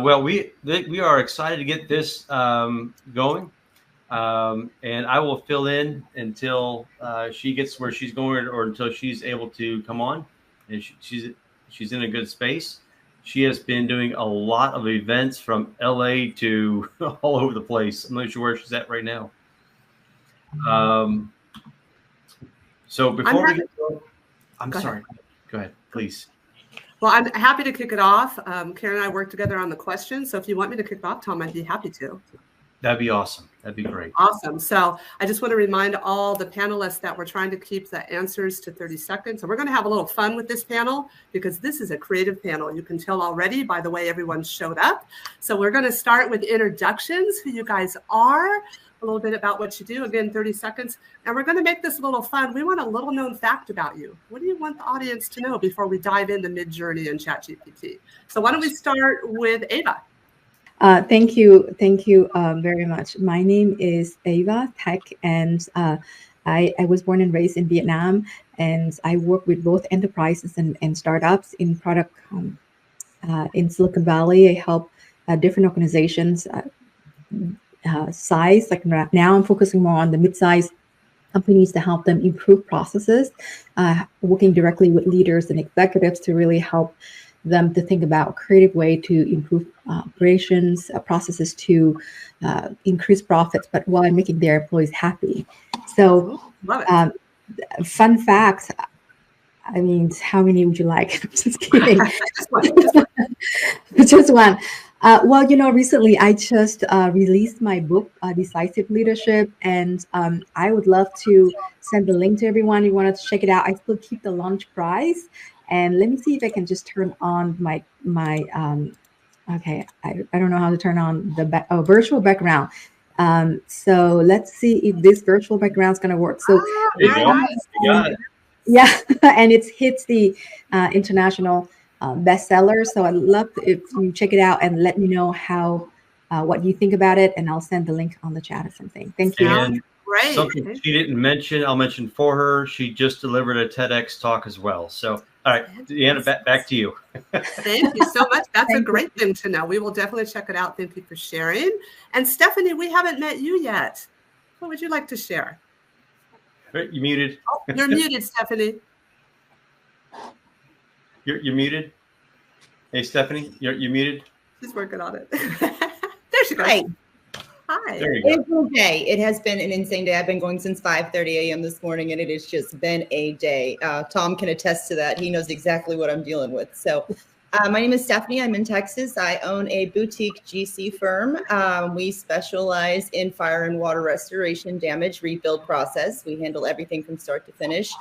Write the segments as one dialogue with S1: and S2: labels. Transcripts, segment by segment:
S1: Well, we are excited to get this going, and I will fill in until she gets where she's going, or until she's able to come on. And she's in a good space. She has been doing a lot of events from LA to all over the place. I'm not sure where she's at right now. So before I'm sorry. Go ahead, please.
S2: Well, I'm happy to kick it off. Karen and I work together on the questions. So if you want me to kick off, Tom, I'd be happy to.
S1: That'd be awesome. That'd be great.
S2: Awesome. So I just want to remind all the panelists that we're trying to keep the answers to 30 seconds. So we're going to have a little fun with this panel because this is a creative panel. You can tell already by the way everyone showed up. So we're going to start with introductions, who you guys are, a little bit about what you do, again, 30 seconds. And we're going to make this a little fun. We want a little known fact about you. What do you want the audience to know before we dive into Midjourney and ChatGPT? So why don't we start with Ava?
S3: Thank you very much. My name is Ava Tech, and I was born and raised in Vietnam, and I work with both enterprises and startups in product in Silicon Valley. I help different organizations size. Like now I'm focusing more on the mid-sized companies to help them improve processes, working directly with leaders and executives to really help them to think about a creative way to improve operations, processes to increase profits, but while making their employees happy. So, fun fact, I mean, how many would you like? I'm just kidding. Just one. Well, recently I just released my book, Decisive Leadership, and I would love to send the link to everyone who wanted to check it out. I still keep the launch prize. And let me see if I can just turn on my okay, I don't know how to turn on the virtual background. So let's see if this virtual background is going to work. So yeah, and it hits the international bestseller. So I'd love if you check it out and let me know how what you think about it, and I'll send the link on the chat or something. Thank you.
S1: And something she didn't mention, I'll mention for her. She just delivered a TEDx talk as well. So, all right, Deanna, back to you.
S2: Thank you so much. That's a great thing to know. We will definitely check it out. Thank you for sharing. And Stephanie, we haven't met you yet. What would you like to share?
S1: You muted.
S2: Oh, you're muted, Stephanie.
S1: You're muted. Hey, Stephanie, you're muted.
S2: She's working on it. There she goes. Hi.
S1: There you go.
S4: It's okay. It has been an insane day. I've been going since 5:30 a.m. this morning, and it has just been a day. Tom can attest to that. He knows exactly what I'm dealing with. So my name is Stephanie. I'm in Texas. I own a boutique GC firm. We specialize in fire and water restoration, damage, rebuild process. We handle everything from start to finish.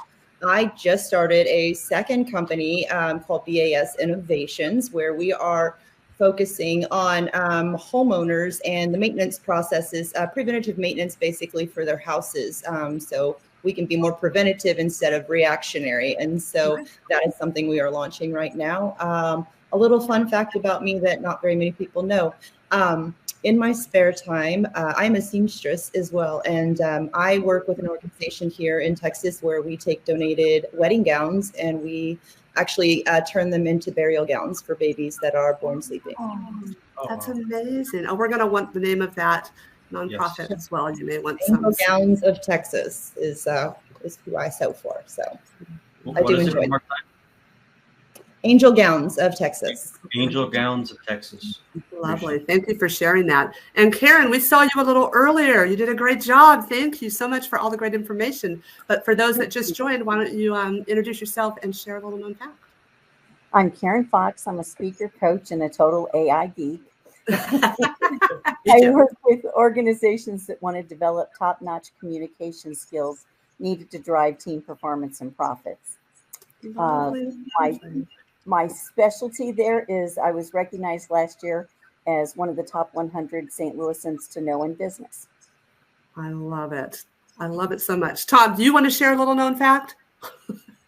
S4: I just started a second company called BAS Innovations, where we are focusing on homeowners and the maintenance processes, preventative maintenance basically for their houses. So we can be more preventative instead of reactionary. And so that is something we are launching right now. A little fun fact about me that not very many people know. In my spare time, I'm a seamstress as well. And I work with an organization here in Texas where we take donated wedding gowns and we actually turn them into burial gowns for babies that are born sleeping.
S2: Oh, that's amazing. Oh, we're going to want the name of that nonprofit as well. You may want
S4: Angel
S2: some.
S4: Gowns of Texas is who I sew for. So I do enjoy it. Angel Gowns of Texas.
S1: Angel Gowns of Texas.
S2: Lovely. Thank you for sharing that. And Karen, we saw you a little earlier. You did a great job. Thank you so much for all the great information. But for those that just joined, why don't you introduce yourself and share a little known fact?
S5: I'm Karen Fox. I'm a speaker, coach, and a total AI geek. I work with organizations that want to develop top-notch communication skills needed to drive team performance and profits. My specialty there is I was recognized last year as one of the top 100 St. Louisans to know in business.
S2: I love it. I love it so much. Tom, do you want to share a little known fact?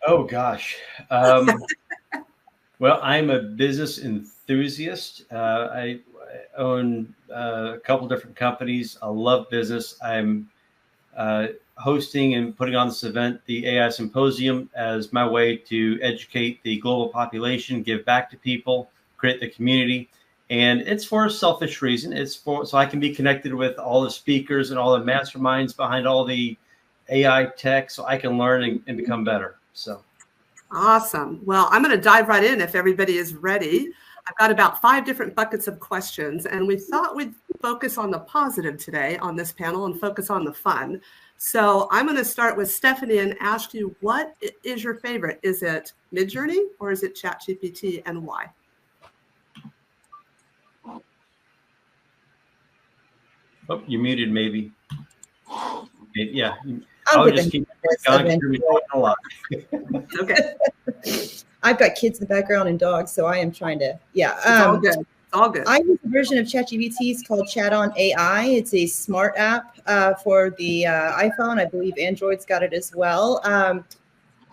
S1: Oh, gosh. Well, I'm a business enthusiast. I own a couple different companies. I love business. I'm hosting and putting on this event, the AI Symposium, as my way to educate the global population, give back to people, create the community. And it's for a selfish reason. It's for so I can be connected with all the speakers and all the masterminds behind all the AI tech, so I can learn and become better. So
S2: awesome. Well, I'm going to dive right in if everybody is ready. I've got about 5 different buckets of questions, and we thought we'd focus on the positive today on this panel and focus on the fun. So I'm going to start with Stephanie and ask you, what is your favorite? Is it Midjourney or is it ChatGPT, and why?
S1: oh, you muted maybe. Yeah.
S4: I'll
S1: I'll
S4: get
S1: just
S4: the
S1: keep
S4: list
S1: going.
S4: eventually.
S1: A lot.
S2: Okay.
S4: I've got kids in the background and dogs, so I am trying to,
S2: It's all good. It's all good.
S4: I use a version of ChatGPT. It's called Chat on AI. It's a smart app for the iPhone. I believe Android's got it as well.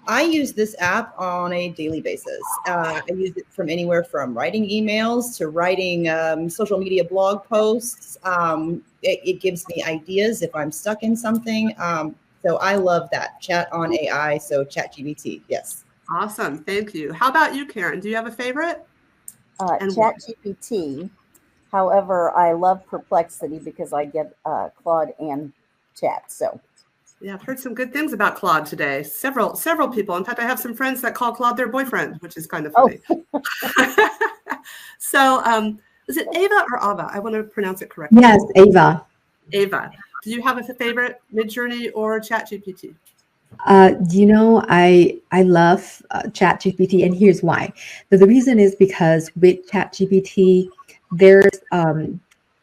S4: I use this app on a daily basis. I use it from anywhere from writing emails to writing social media blog posts. It gives me ideas if I'm stuck in something. So I love that. Chat on AI, so ChatGPT, yes.
S2: Awesome. Thank you. How about you, Karen? Do you have a favorite? And why?
S5: ChatGPT. However, I love Perplexity because I get Claude and Chat. So
S2: Yeah, I've heard some good things about Claude today. Several people. In fact, I have some friends that call Claude their boyfriend, which is kind of funny. So is it Ava or Ava? I want to pronounce it correctly.
S3: Yes, Ava.
S2: Ava. Do you have a favorite, Midjourney or ChatGPT?
S3: I love ChatGPT, and here's why. The reason is because with ChatGPT, there's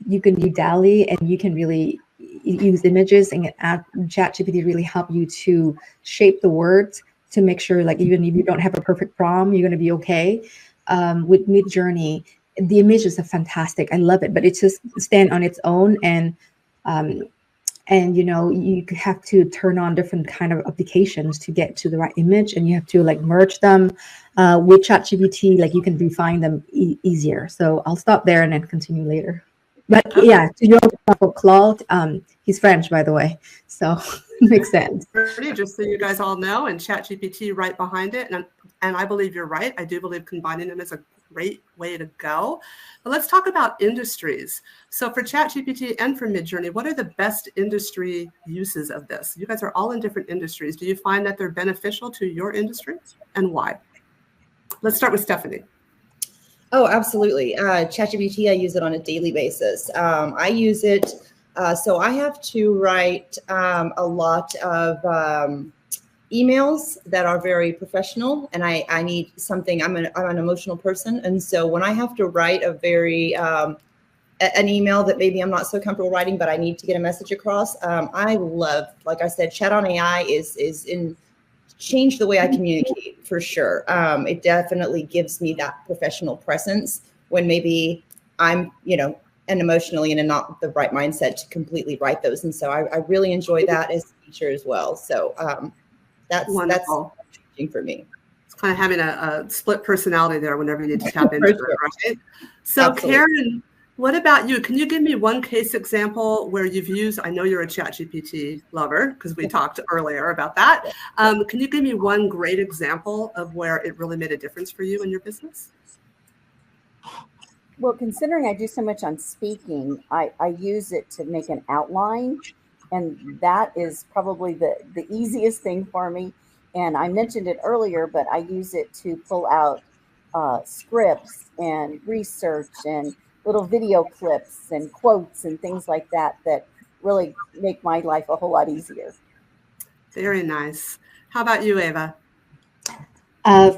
S3: you can do DALL-E, and you can really use images, and ChatGPT really help you to shape the words to make sure, like, even if you don't have a perfect prompt, you're going to be okay. With Midjourney, the images are fantastic. I love it, but it just stand on its own, and you have to turn on different kind of applications to get to the right image, and you have to like merge them. With ChatGPT, like you can refine them easier. So I'll stop there and then continue later. But yeah, to your point for Claude, he's French, by the way, so makes sense.
S2: Just so you guys all know, and ChatGPT right behind it, and I believe you're right. I do believe combining them is a great way to go. But let's talk about industries. So for ChatGPT and for Midjourney, what are the best industry uses of this? You guys are all in different industries. Do you find that they're beneficial to your industry, and why? Let's start with Stephanie.
S4: Oh, absolutely. ChatGPT, I use it on a daily basis. I use it, so I have to write a lot of emails that are very professional, and I need something. I'm an emotional person, and so when I have to write a very an email that maybe I'm not so comfortable writing, but I need to get a message across, I love, like I said, Chat on AI is change the way I communicate for sure. It definitely gives me that professional presence when maybe I'm, and emotionally and not the right mindset to completely write those. And so I really enjoy that as a feature as well. So that's changing for me.
S2: It's kind of having a split personality there whenever you need to tap into it, right? So absolutely. Karen, what about you? Can you give me one case example where you've used, I know you're a ChatGPT lover because we talked earlier about that. Can you give me one great example of where it really made a difference for you in your business?
S5: Well, considering I do so much on speaking, I use it to make an outline, and that is probably the easiest thing for me. And I mentioned it earlier, but I use it to pull out scripts and research and little video clips and quotes and things like that that really make my life a whole lot easier.
S2: Very nice. How about you, Ava?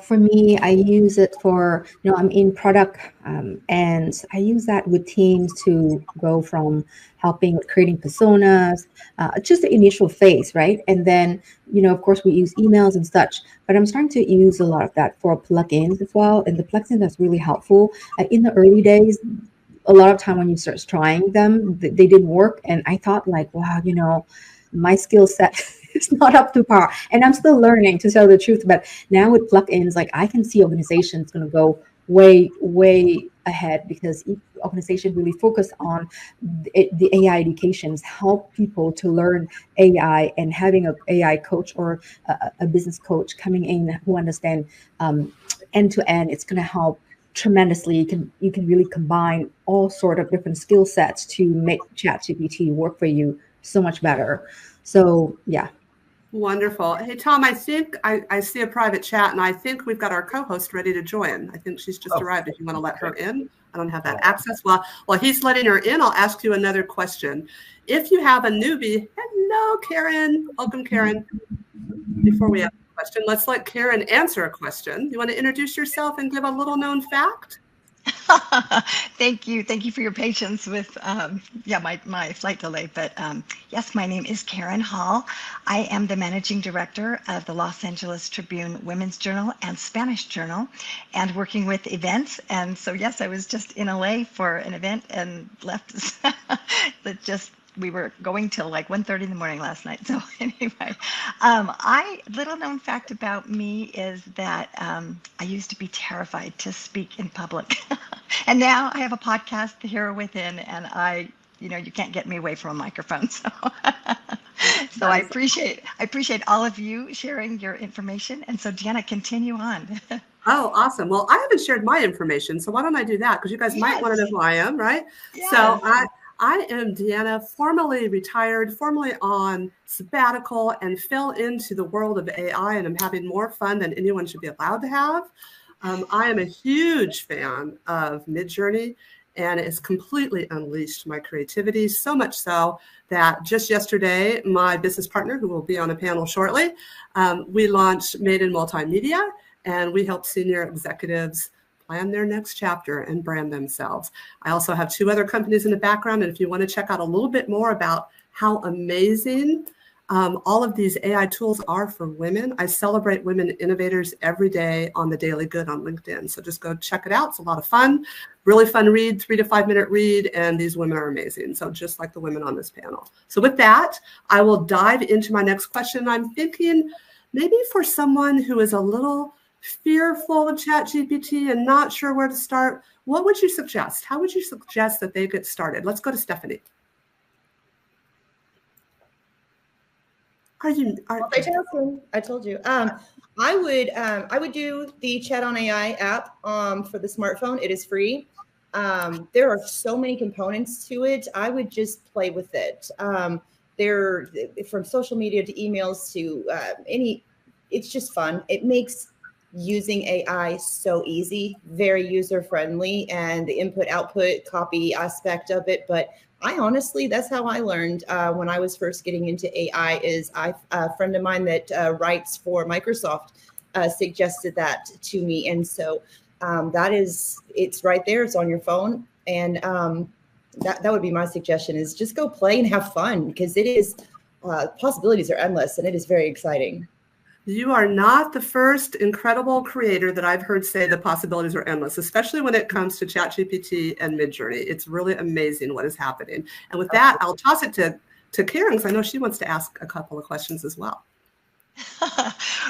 S3: For me, I use it for, I'm in product, and I use that with teams to go from helping with creating personas, just the initial phase, right? And then, of course, we use emails and such, but I'm starting to use a lot of that for plugins as well. And the plugins that's really helpful. In the early days, a lot of time when you start trying them, they didn't work. And I thought like, wow, my skill set is not up to par, and I'm still learning, to tell the truth. But now with plugins, like I can see organizations going to go way, way ahead because each organization really focus on the AI educations, help people to learn AI, and having an AI coach or a business coach coming in who understand end to end, it's going to help tremendously. You can really combine all sort of different skill sets to make ChatGPT work for you so much better. So yeah.
S2: Wonderful. Hey, Tom, I think I see a private chat, and I think we've got our co-host ready to join. I think she's just arrived. If you want to let her in, I don't have that access. Well, while he's letting her in, I'll ask you another question. If you have a newbie, hello, Karen. Welcome, Karen. Before we ask a question, let's let Karen answer a question. You want to introduce yourself and give a little known fact?
S6: Thank you. Thank you for your patience with my flight delay. But yes, my name is Karen Hall. I am the managing director of the Los Angeles Tribune Women's Journal and Spanish Journal, and working with events. And so yes, I was just in LA for an event and left. We were going till like 1:30 in the morning last night. So anyway, little known fact about me is that I used to be terrified to speak in public. And now I have a podcast here within, and you can't get me away from a microphone. So, so I appreciate all of you sharing your information. And so Deanna, continue on.
S2: Oh, awesome. Well, I haven't shared my information, so why don't I do that? Because you guys might want to know who I am, right?
S6: Yes.
S2: So I am Deanna, formerly retired, formerly on sabbatical, and fell into the world of AI, and I'm having more fun than anyone should be allowed to have. I am a huge fan of Midjourney, and it's completely unleashed my creativity, so much so that just yesterday, my business partner, who will be on a panel shortly, we launched Made in Multimedia, and we help senior executives plan their next chapter and brand themselves. I also have 2 other companies in the background, and if you want to check out a little bit more about how amazing all of these AI tools are for women, I celebrate women innovators every day on the Daily Good on LinkedIn. So just go check it out. It's a lot of fun, really fun read, 3 to 5 minute read, and these women are amazing. So just like the women on this panel. So with that, I will dive into my next question. I'm thinking maybe for someone who is a little fearful of ChatGPT and not sure where to start, what would you suggest? How would you suggest that they get started? Let's go to Stephanie.
S4: Multitasking. I told you. I would do the Chat on AI app for the smartphone. It is free. There are so many components to it. I would just play with it. There, from social media to emails to it's just fun. It makes using AI so easy, very user friendly, and the input output copy aspect of it. But I honestly, that's how I learned when I was first getting into AI. A friend of mine that writes for Microsoft suggested that to me, and so it's right there. It's on your phone, and that would be my suggestion: is just go play and have fun, because it is possibilities are endless, and it is very exciting.
S2: You are not the first incredible creator that I've heard say the possibilities are endless, especially when it comes to ChatGPT and Midjourney. It's really amazing what is happening. And with that, I'll toss it to Karen, because I know she wants to ask a couple of questions as well.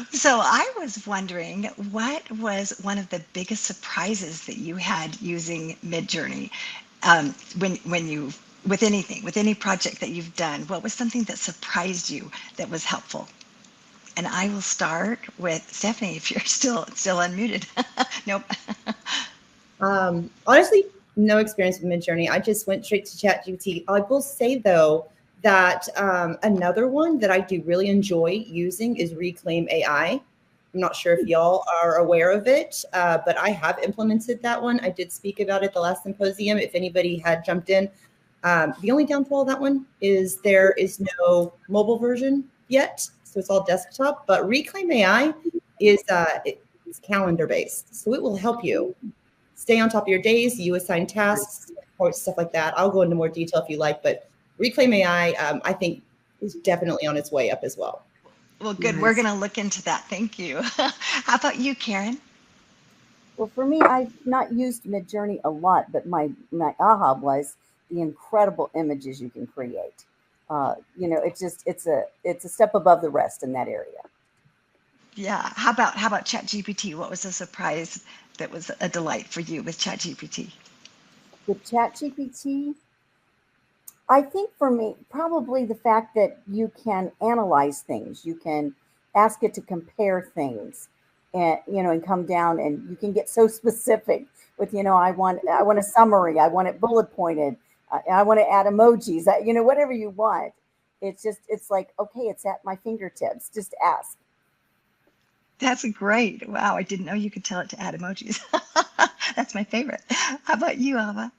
S6: So I was wondering, what was one of the biggest surprises that you had using Midjourney? With any project that you've done, what was something that surprised you that was helpful? And I will start with Stephanie, if you're still unmuted. Nope.
S4: Honestly, no experience with Midjourney. I just went straight to ChatGPT. I will say, though, that another one that I do really enjoy using is Reclaim AI. I'm not sure if y'all are aware of it, but I have implemented that one. I did speak about it the last symposium, if anybody had jumped in. The only downfall of that one is there is no mobile version yet. So it's all desktop, but Reclaim AI is it's calendar based. So it will help you stay on top of your days. You assign tasks or stuff like that. I'll go into more detail if you like, but Reclaim AI, I think, is definitely on its way up as well.
S6: Well, good. Nice. We're going to look into that. Thank you. How about you, Karen?
S5: Well, for me, I've not used Midjourney a lot, but my aha was the incredible images you can create. It's a step above the rest in that area.
S6: Yeah. How about ChatGPT? What was a surprise that was a delight for you with ChatGPT?
S5: With ChatGPT, I think for me, probably the fact that you can analyze things. You can ask it to compare things. and and come down, and you can get so specific with I want a summary, I want it bullet pointed, I want to add emojis, whatever you want. It's like, okay, it's at my fingertips. Just ask.
S6: That's great. Wow, I didn't know you could tell it to add emojis. That's my favorite. How about you, Ava?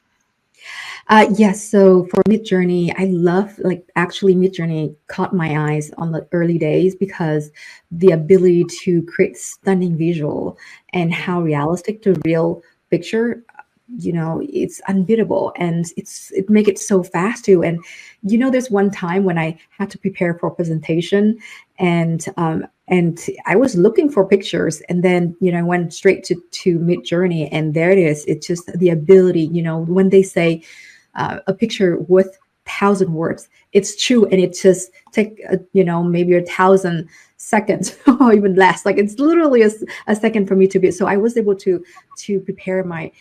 S3: Yes, so for Midjourney, I love, like, actually Midjourney caught my eyes on the early days because the ability to create stunning visual and how realistic the real picture, it's unbeatable, and it make it so fast too. And there's one time when I had to prepare for a presentation, and I was looking for pictures, and then I went straight to Midjourney, and there it is. It's just the ability, when they say a picture worth 1,000 words, it's true, and it just take maybe 1,000 seconds or even less. Like, it's literally a second for me to be. So I was able to prepare my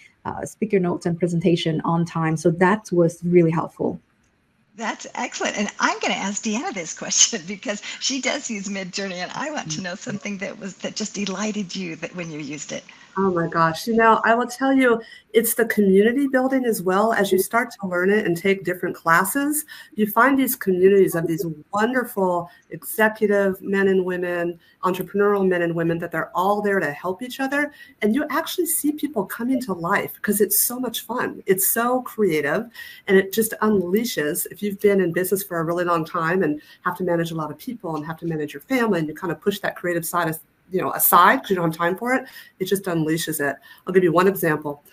S3: speaker notes and presentation on time. So that was really helpful.
S6: That's excellent. And I'm going to ask Deanna this question because she does use Midjourney, and I want to know something that just delighted you that when you used it.
S2: Oh my gosh. I will tell you, it's the community building as well. As you start to learn it and take different classes, you find these communities of these wonderful executive men and women, entrepreneurial men and women, that they're all there to help each other. And you actually see people coming to life because it's so much fun. It's so creative, and it just unleashes. If you've been in business for a really long time and have to manage a lot of people and have to manage your family, and you kind of push that creative side aside because you don't have time for it, it just unleashes it. I'll give you one example.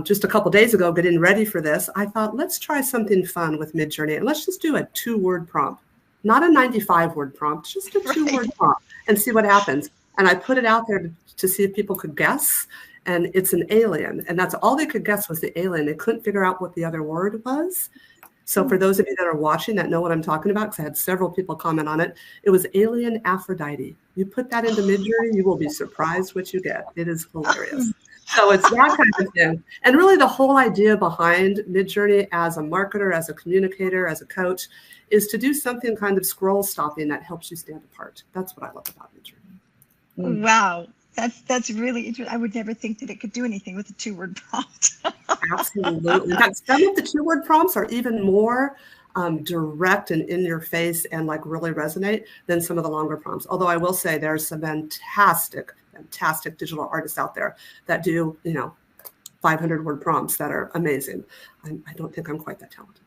S2: Just a couple days ago, getting ready for this, I thought, let's try something fun with Midjourney, and let's just do a 2-word prompt, not a 95-word prompt, just a 2-word prompt, and see what happens. And I put it out there to see if people could guess, and it's an alien, and that's all they could guess was the alien. They couldn't figure out what the other word was. So for those of you that are watching that know what I'm talking about, because I had several people comment on it, it was alien Aphrodite. You put that into Midjourney, you will be surprised what you get. It is hilarious. So it's that kind of thing. And really the whole idea behind Midjourney as a marketer, as a communicator, as a coach, is to do something kind of scroll stopping that helps you stand apart. That's what I love about Midjourney.
S6: Wow. That's really interesting. I would never think that it could do anything with a 2-word prompt.
S2: Absolutely. In fact, some of the 2-word prompts are even more direct and in your face and like really resonate than some of the longer prompts. Although I will say there's some fantastic digital artists out there that do 500-word prompts that are amazing. I don't think I'm quite that talented.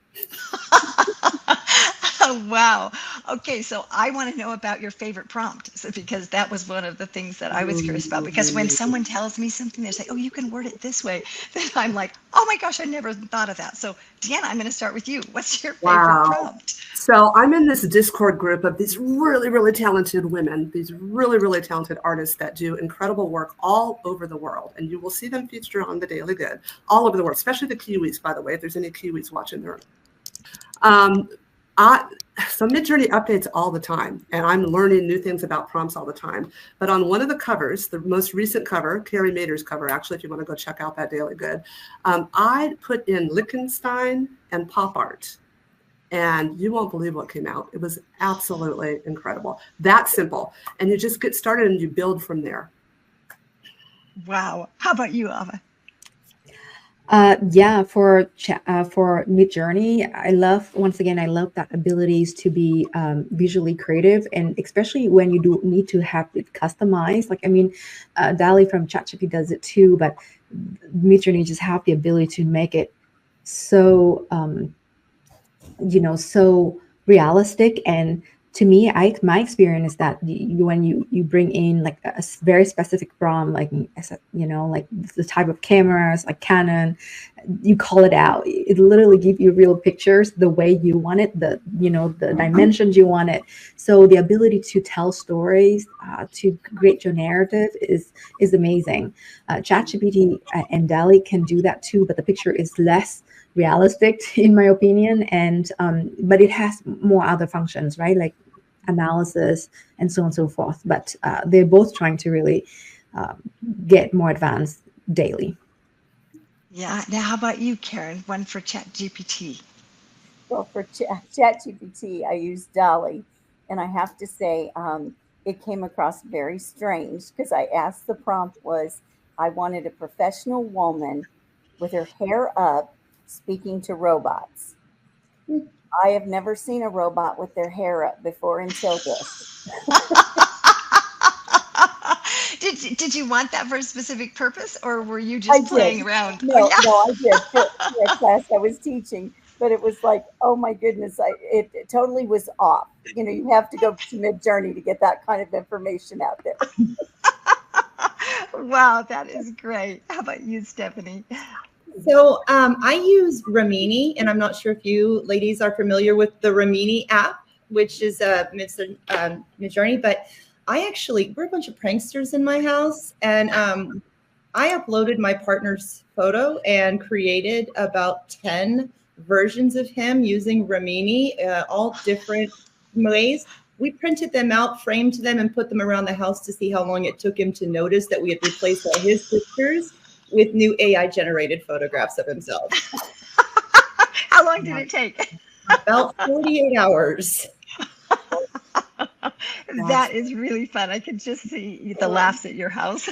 S6: Oh, wow. Okay, so I want to know about your favorite prompt, because that was one of the things that I was curious about. Because when someone tells me something, they say, oh, you can word it this way. Then I'm like, oh my gosh, I never thought of that. So Deanna, I'm going to start with you. What's your favorite prompt?
S2: So I'm in this Discord group of these really, really talented women, these really, really talented artists that do incredible work all over the world. And you will see them featured on The Daily Good all over the world, especially the Kiwis, by the way, if there's any Kiwis watching there. So Midjourney updates all the time, and I'm learning new things about prompts all the time. But on one of the covers, the most recent cover, Carrie Mader's cover, actually, if you want to go check out that Daily Good, I put in Lichtenstein and pop art, and you won't believe what came out. It was absolutely incredible. That simple. And you just get started and you build from there.
S6: Wow. How about you, Ava?
S3: For Midjourney, I love that abilities to be visually creative, and especially when you do need to have it customized. Like, DALL-E from ChatGPT does it too, but Midjourney just have the ability to make it so so realistic. And to me, my experience is that when you bring in like a very specific prompt, like like the type of cameras, like Canon, you call it out. It literally gives you real pictures the way you want it, the dimensions you want it. So the ability to tell stories, to create your narrative is amazing. ChatGPT and DALL-E can do that too, but the picture is less realistic in my opinion, and but it has more other functions, right, like analysis and so on and so forth. But they're both trying to really get more advanced daily.
S6: Yeah. Now, how about you, Karen? One for ChatGPT.
S5: Well, for ChatGPT, I use DALL-E, and I have to say, it came across very strange because I asked, the prompt was, I wanted a professional woman with her hair up speaking to robots. I have never seen a robot with their hair up before until this.
S6: Did you want that for a specific purpose, or were you
S5: I
S6: just playing
S5: did.
S6: around? Oh,
S5: No,
S6: yeah.
S5: no, I did for a class I was teaching, but it was like, oh my goodness, it totally was off. You know, you have to go to Midjourney to get that kind of information out there.
S6: Wow, that is great. How about you, Stephanie?
S4: So I use Ramini, and I'm not sure if you ladies are familiar with the Ramini app, which is a Midjourney, but we're a bunch of pranksters in my house, and I uploaded my partner's photo and created about 10 versions of him using Ramini, all different ways. We printed them out, framed them, and put them around the house to see how long it took him to notice that we had replaced all his pictures with new AI generated photographs of himself.
S6: How long did it take?
S4: About 48 hours.
S6: That is really fun. I can just see the laughs at your house.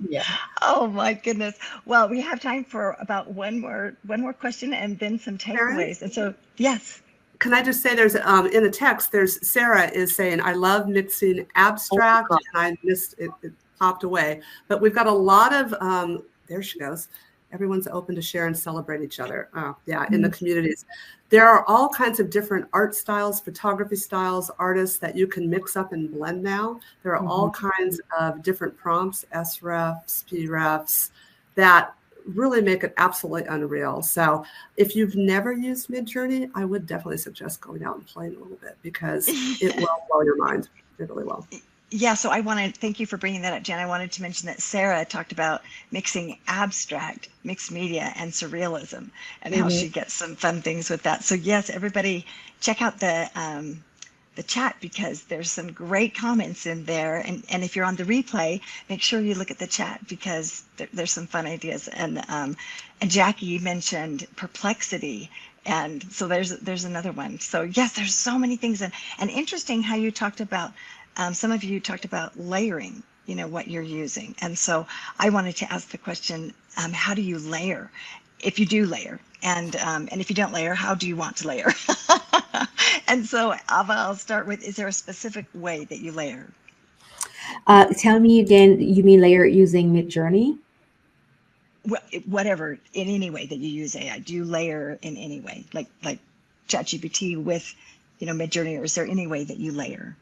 S4: Yeah.
S6: Oh my goodness. Well, we have time for about one more question and then some takeaways. And so, yes.
S2: Can I just say there's in the text, there's Sarah is saying, I love mixing abstract, and I missed it, it popped away. But we've got a lot of, there she goes. Everyone's open to share and celebrate each other. In the communities. There are all kinds of different art styles, photography styles, artists that you can mix up and blend now. There are all kinds of different prompts, SREFs, PREFs, that really make it absolutely unreal. So if you've never used Midjourney, I would definitely suggest going out and playing a little bit because it will blow your mind. It really will.
S6: Yeah, so I want to thank you for bringing that up, Jen. I wanted to mention that Sarah talked about mixing abstract, mixed media, and surrealism, and how she gets some fun things with that. So yes, everybody check out the chat because there's some great comments in there. And if you're on the replay, make sure you look at the chat because there's some fun ideas. And Jackie mentioned perplexity. And so there's another one. So yes, there's so many things. And interesting how you talked about, some of you talked about layering, you know, what you're using. And so I wanted to ask the question, how do you layer? If you do layer, and if you don't layer, how do you want to layer? And so Ava, I'll start with, is there a specific way that you layer?
S3: Tell me again, you mean layer using Midjourney?
S6: Whatever, in any way that you use AI, do you layer in any way, like ChatGPT with, you know, Midjourney, or is there any way that you layer?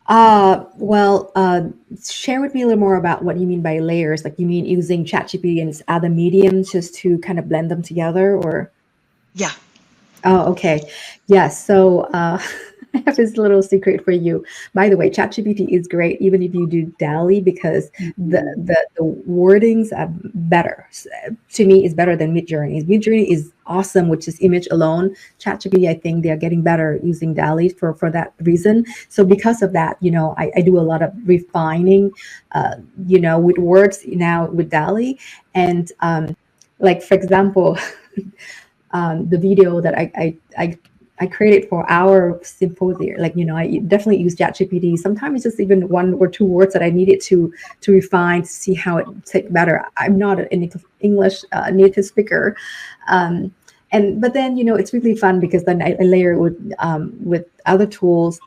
S3: Share with me a little more about what you mean by layers. Like, you mean using ChatGPT and other mediums just to kind of blend them together, or?
S6: Yeah.
S3: Oh, okay. Yes. So I have this little secret for you. By the way, ChatGPT is great, even if you do DALL-E, because the wordings are better. To me, is better than Midjourney. Midjourney is awesome, which is image alone. ChatGPT, I think they are getting better using DALL-E for that reason. So because of that, you know, I do a lot of refining, you know, with words now with DALL-E. And like, for example, the video that I created for our symposium, like, you know, I definitely use ChatGPT. Sometimes it's just even one or two words that I needed to refine to see how it take better. I'm not an English native speaker, but then, you know, it's really fun because then I layer with other tools,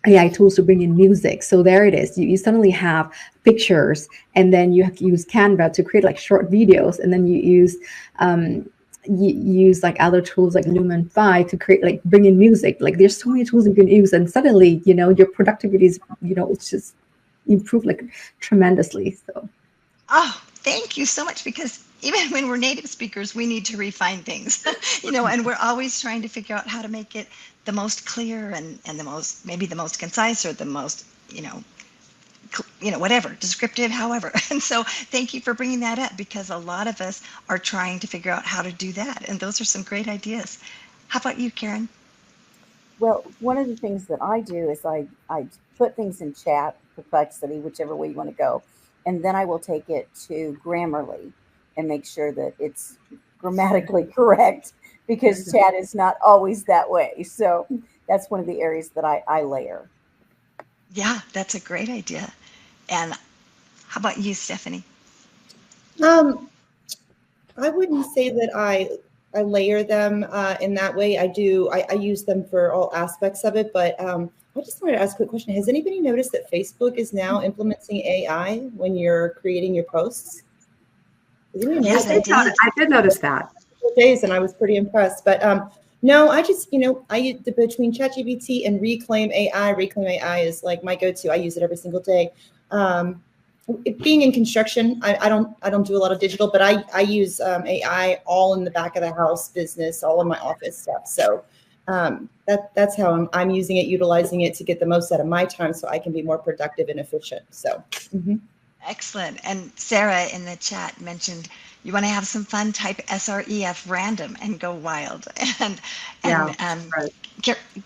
S3: AI tools, to bring in music. So there it is. You suddenly have pictures, and then you have to use Canva to create like short videos, and then you use like other tools like Lumen 5 to create, like, bring in music. Like, there's so many tools you can use, and suddenly, you know, your productivity is, you know, it's just improved like tremendously. So
S6: Thank you so much, because even when we're native speakers, we need to refine things, you know, and we're always trying to figure out how to make it the most clear and the most, maybe the most concise, or the most, you know, whatever, descriptive, however. And so thank you for bringing that up, because a lot of us are trying to figure out how to do that. And those are some great ideas. How about you, Karen?
S5: Well, one of the things that I do is I put things in chat, Perplexity, whichever way you want to go, and then I will take it to Grammarly and make sure that it's grammatically correct, because chat is not always that way. So that's one of the areas that I layer.
S6: Yeah, that's a great idea. And how about you, Stephanie?
S4: Um, I wouldn't say that I layer them in that way. I use them for all aspects of it, but I just wanted to ask a quick question. Has anybody noticed that Facebook is now implementing AI when you're creating your posts? Has anybody
S6: Yes,
S4: noticed
S6: I
S4: that?
S6: did.
S2: I did notice that.
S4: Days, and I was pretty impressed. But no, I just, I use between ChatGPT and Reclaim AI. Reclaim AI is like my go-to. I use it every single day. Being in construction, I don't do a lot of digital, but I use AI all in the back of the house business, all in my office stuff. So that's how I'm using it, utilizing it to get the most out of my time, so I can be more productive and efficient. So. Mm-hmm.
S6: Excellent. And Sarah in the chat mentioned you want to have some fun, type SREF random and go wild. And
S2: Yeah, right.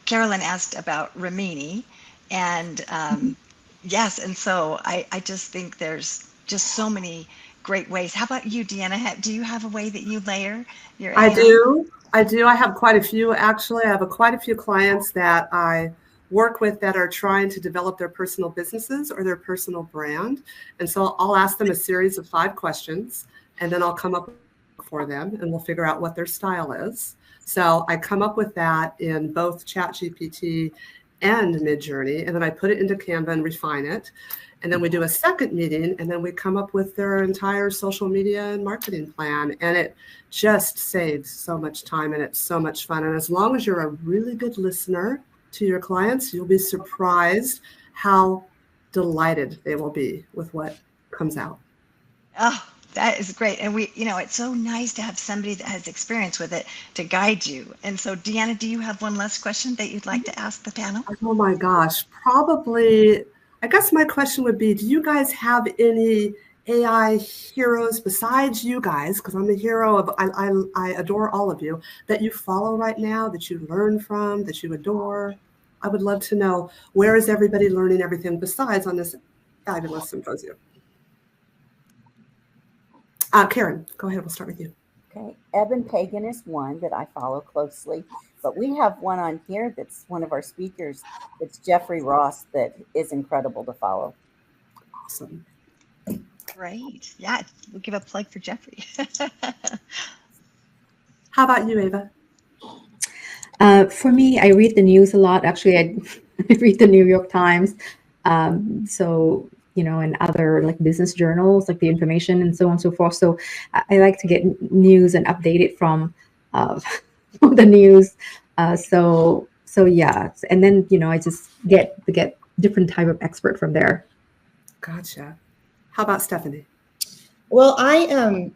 S6: Carolyn asked about Rimini. And yes, and so I just think there's just so many great ways. How about you, Deanna? Do you have a way that you layer your AI?
S2: I do. I do. I have quite a few, actually. I have quite a few clients that I work with that are trying to develop their personal businesses or their personal brand. And so I'll ask them a series of 5 questions, and then I'll come up for them, and we'll figure out what their style is. So I come up with that in both ChatGPT and Midjourney, and then I put it into Canva and refine it. And then we do a second meeting, and then we come up with their entire social media and marketing plan. And it just saves so much time, and it's so much fun. And as long as you're a really good listener to your clients, you'll be surprised how delighted they will be with what comes out.
S6: Oh, that is great. And it's so nice to have somebody that has experience with it to guide you. And so, Deanna, do you have one last question that you'd like to ask the panel?
S2: Oh my gosh, probably. I guess my question would be, do you guys have any AI heroes besides you guys, because I'm a hero of, I adore all of you, that you follow right now, that you learn from, that you adore? I would love to know, where is everybody learning everything besides on this fabulous symposium? Karen, go ahead. We'll start with you.
S5: Okay. Eben Pagan is one that I follow closely, but we have one on here that's one of our speakers. It's Jeffrey Ross, that is incredible to follow.
S2: Awesome.
S6: Great. Yeah, we'll give a plug for Jeffrey.
S2: How about you, Ava?
S3: For me, I read the news a lot. Actually, I read the New York Times. So, and other like business journals, like the information and so on and so forth. So I like to get news and update it from the news. So yeah. And then, I just get different type of expert from there.
S2: Gotcha. How about Stephanie?
S4: Well, I'm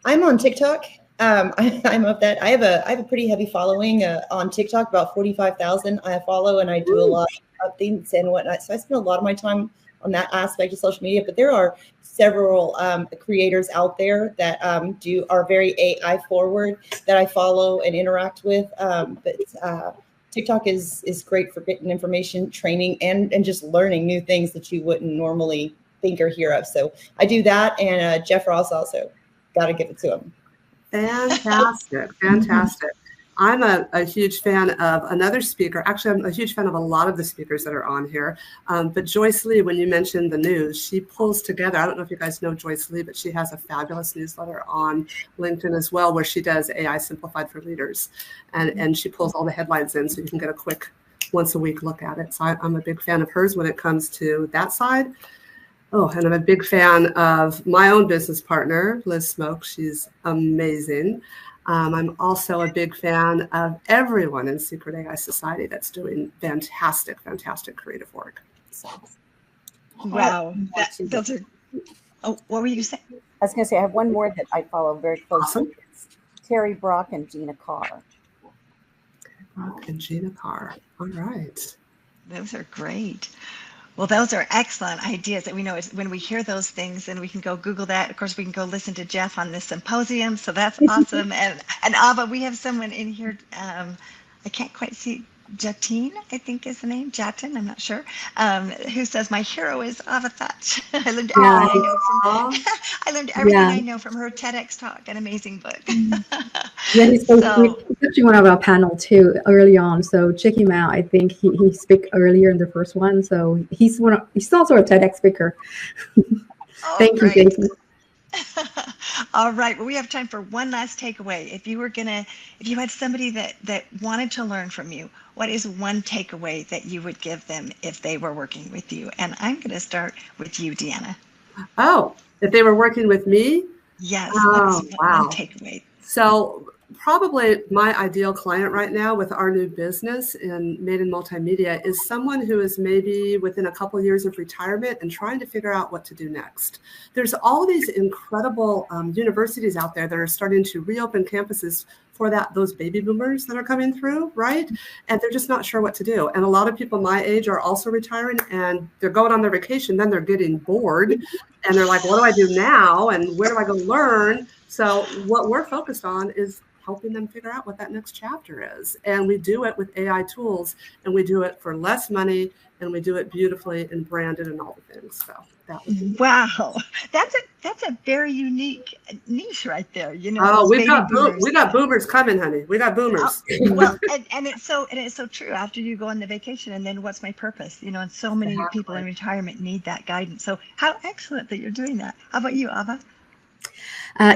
S4: on TikTok. I'm of that. I have a pretty heavy following on TikTok, about 45,000 I follow, and I do a lot of things and whatnot. So I spend a lot of my time on that aspect of social media. But there are several creators out there that are very AI forward that I follow and interact with. But TikTok is great for getting information, training, and just learning new things that you wouldn't normally think or hear of. So I do that, and Jeff Ross also. Got to give it to him.
S2: Fantastic. Fantastic. I'm a huge fan of another speaker. Actually, I'm a huge fan of a lot of the speakers that are on here. But Joyce Lee, when you mentioned the news, she pulls together, I don't know if you guys know Joyce Lee, but she has a fabulous newsletter on LinkedIn as well, where she does AI Simplified for Leaders. And she pulls all the headlines in so you can get a quick once a week look at it. So I'm a big fan of hers when it comes to that side. Oh, and I'm a big fan of my own business partner, Liz Smoke. She's amazing. I'm also a big fan of everyone in Secret AI Society that's doing fantastic, fantastic creative work. So.
S6: Wow. Those are, what were you saying?
S5: I was going to say, I have one more that I follow very closely.
S2: Awesome.
S5: It's Terry Brock and Gina Carr.
S2: Brock and Gina Carr. All right.
S6: Those are great. Well, those are excellent ideas that we know is when we hear those things, then we can go Google that. Of course, we can go listen to Jeff on this symposium. So that's awesome. And Ava, we have someone in here. I can't quite see. Jatine, I think is the name, Jatin, I'm not sure, who says, my hero is Avathat. I learned
S3: Yeah,
S6: everything I know
S2: Aw.
S6: from, I learned everything
S3: yeah,
S6: I know from her TEDx talk, an amazing book.
S3: yeah. He's so sweet.
S6: So,
S3: He's actually one of our panel too early on. So check him out. I think he spoke earlier in the first one. So he's also a TEDx speaker.
S6: oh,
S3: Thank you,
S6: great.
S3: Jason.
S6: All right. Well, we have time for one last takeaway. If you had somebody that wanted to learn from you, what is one takeaway that you would give them if they were working with you? And I'm going to start with you, Deanna.
S2: Oh, if they were working with me?
S6: Yes. What is
S2: Oh,
S6: one
S2: wow.
S6: takeaway?
S2: So probably my ideal client right now with our new business in Made in Multimedia is someone who is maybe within a couple of years of retirement and trying to figure out what to do next. There's all these incredible universities out there that are starting to reopen campuses for those baby boomers that are coming through, right? And they're just not sure what to do. And a lot of people my age are also retiring and they're going on their vacation, then they're getting bored and they're like, what do I do now? And where do I go learn? So what we're focused on is helping them figure out what that next chapter is. And we do it with AI tools, and we do it for less money, and we do it beautifully and branded and all the things. So that would be.
S6: Wow, that's a very unique niche right there. You know,
S2: Oh,
S6: those baby boomers.
S2: we got boomers coming, honey. We got boomers.
S6: Well, and it's so true. After you go on the vacation, and then what's my purpose? You know, and so many people in retirement need that guidance. So how excellent that you're doing that. How about you, Ava?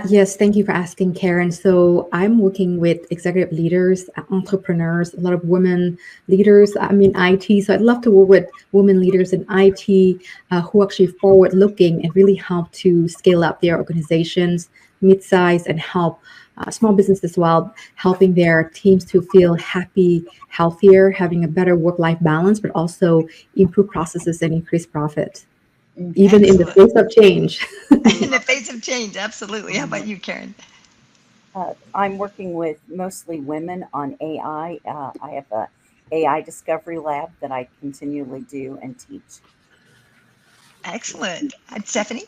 S3: Yes, thank you for asking, Karen. So I'm working with executive leaders, entrepreneurs, a lot of women leaders. I'm in IT, so I'd love to work with women leaders in IT who are actually forward-looking and really help to scale up their organizations, mid-size, and help small business as well, helping their teams to feel happy, healthier, having a better work-life balance, but also improve processes and increase profit, even in the face of change.
S6: In the face of change, absolutely. How about you, Karen?
S5: I'm working with mostly women on AI. I have a AI discovery lab that I continually do and teach.
S6: Excellent. And Stephanie?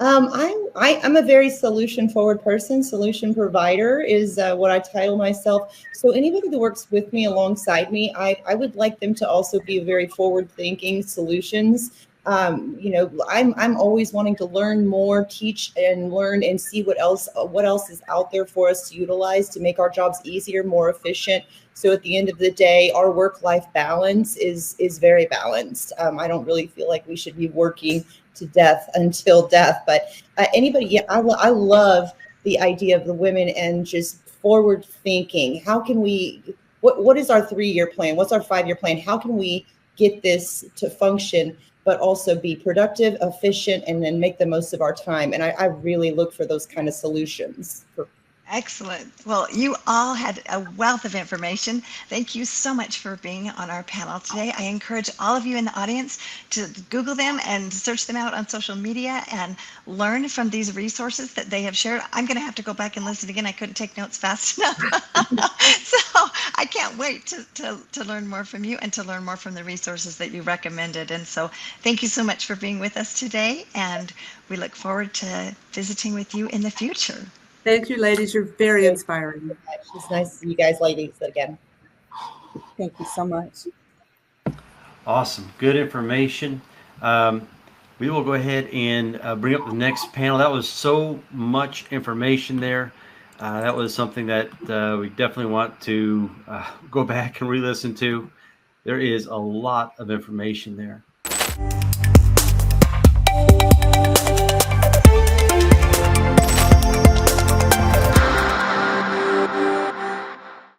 S4: I'm a very solution forward person. Solution provider is what I title myself. So anybody that works with me alongside me, I would like them to also be very forward thinking solutions. I'm always wanting to learn more, teach and learn and see what else is out there for us to utilize to make our jobs easier, more efficient. So at the end of the day, our work-life balance is very balanced. I don't really feel like we should be working to death until death, but I love the idea of the women and just forward thinking. How can we, what is our 3-year plan? What's our 5-year plan? How can we get this to function, but also be productive, efficient, and then make the most of our time? And I really look for those kind of solutions.
S6: Excellent. Well, you all had a wealth of information. Thank you so much for being on our panel today. I encourage all of you in the audience to Google them and search them out on social media and learn from these resources that they have shared. I'm going to have to go back and listen again. I couldn't take notes fast enough. So I can't wait to learn more from you and to learn more from the resources that you recommended. And so thank you so much for being with us today. And we look forward to visiting with you in the future.
S2: Thank you, ladies. You're very inspiring.
S4: It's nice to see you guys ladies again.
S5: Thank you so much.
S1: Awesome. Good information. We will go ahead and bring up the next panel. That was so much information there. That was something that we definitely want to go back and re-listen to. There is a lot of information there.